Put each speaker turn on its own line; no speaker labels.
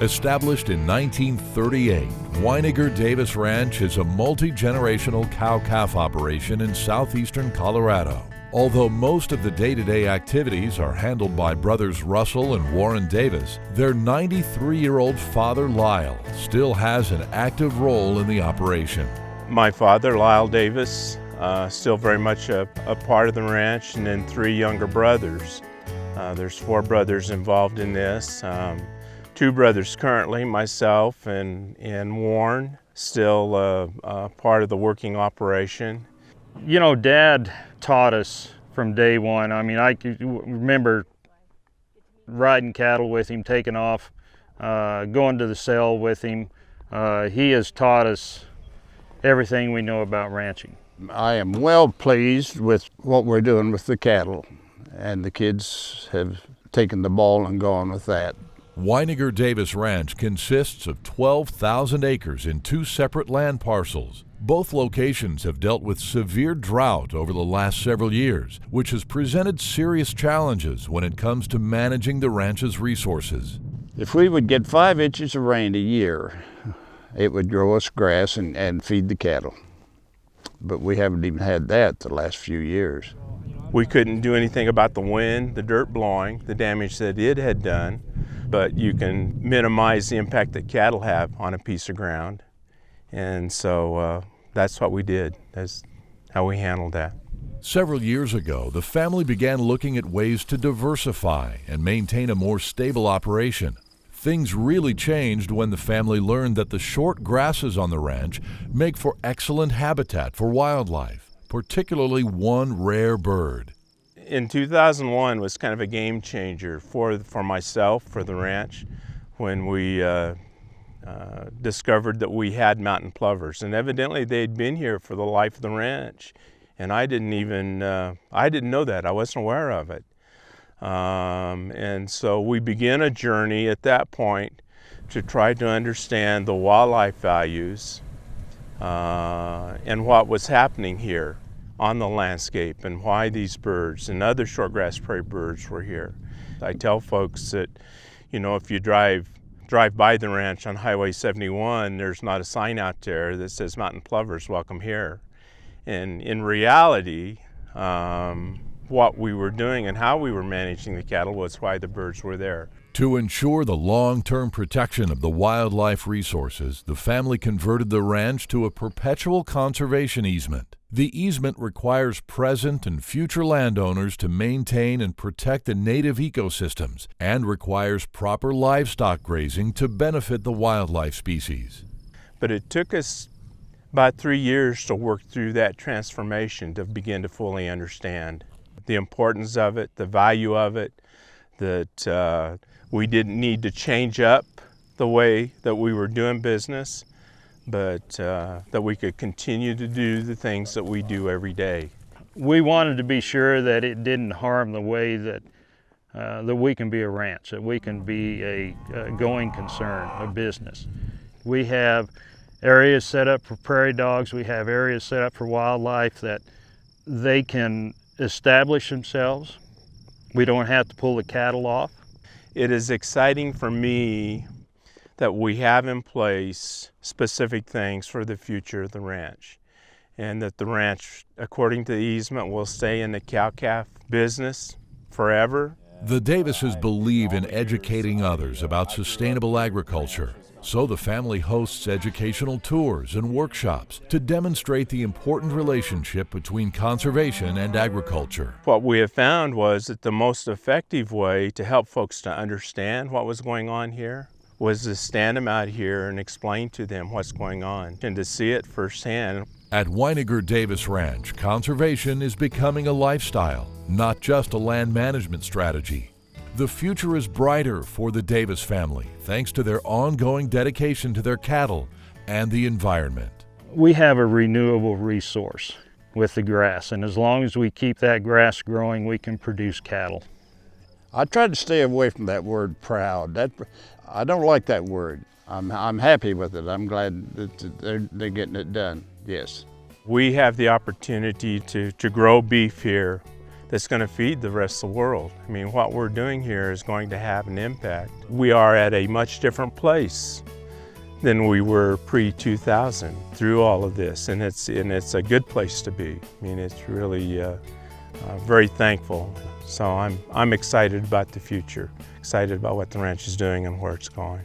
Established in 1938, Wineinger-Davis Ranch is a multi-generational cow-calf operation in southeastern Colorado. Although most of the day-to-day activities are handled by brothers Russell and Warren Davis, their 93-year-old father, Lyle, still has an active role in the operation.
My father, Lyle Davis, still very much a part of the ranch, and then 3 younger brothers. There's 4 brothers involved in this. 2 brothers currently, myself and Warren, still part of the working operation.
You know, Dad taught us from day one. I mean, I remember riding cattle with him, taking off, going to the sale with him. He has taught us everything we know about ranching.
I am well pleased with what we're doing with the cattle, and the kids have taken the ball and gone with that.
Wineinger-Davis Ranch consists of 12,000 acres in 2 separate land parcels. Both locations have dealt with severe drought over the last several years, which has presented serious challenges when it comes to managing the ranch's resources.
If we would get 5 inches of rain a year, it would grow us grass and feed the cattle. But we haven't even had that the last few years.
We couldn't do anything about the wind, the dirt blowing, the damage that it had done, but you can minimize the impact that cattle have on a piece of ground. And so that's what we did. That's how we handled that.
Several years ago, the family began looking at ways to diversify and maintain a more stable operation. Things really changed when the family learned that the short grasses on the ranch make for excellent habitat for wildlife, particularly one rare bird.
In 2001 was kind of a game changer for myself, for the ranch, when we discovered that we had mountain plovers, and evidently they'd been here for the life of the ranch, and I didn't know that. I wasn't aware of it. And so we began a journey at that point to try to understand the wildlife values and what was happening here on the landscape and why these birds and other shortgrass prairie birds were here. I tell folks that, you know, if you drive by the ranch on Highway 71, there's not a sign out there that says mountain plovers welcome here. And in reality, what we were doing and how we were managing the cattle was why the birds were there.
To ensure the long-term protection of the wildlife resources, the family converted the ranch to a perpetual conservation easement. The easement requires present and future landowners to maintain and protect the native ecosystems and requires proper livestock grazing to benefit the wildlife species.
But it took us about 3 years to work through that transformation to begin to fully understand the importance of it, the value of it, that we didn't need to change up the way that we were doing business, but that we could continue to do the things that we do every day.
We wanted to be sure that it didn't harm the way that we can be a ranch, that we can be a going concern, a business. We have areas set up for prairie dogs, we have areas set up for wildlife that they can establish themselves. We don't have to pull the cattle off.
It is exciting for me that we have in place specific things for the future of the ranch, and that the ranch, according to the easement, will stay in the cow-calf business forever.
The Davises believe in educating others about sustainable agriculture, so the family hosts educational tours and workshops to demonstrate the important relationship between conservation and agriculture.
What we have found was that the most effective way to help folks to understand what was going on here was to stand them out here and explain to them what's going on and to see it firsthand.
At Wineinger-Davis Ranch, conservation is becoming a lifestyle, not just a land management strategy. The future is brighter for the Davis family, thanks to their ongoing dedication to their cattle and the environment.
We have a renewable resource with the grass, and as long as we keep that grass growing, we can produce cattle.
I try to stay away from that word proud. I don't like that word. I'm happy with it. I'm glad that they're getting it done, yes.
We have the opportunity to grow beef here that's going to feed the rest of the world. I mean, what we're doing here is going to have an impact. We are at a much different place than we were pre-2000 through all of this, and it's a good place to be. I mean, it's really very thankful. So I'm excited about the future, excited about what the ranch is doing and where it's going.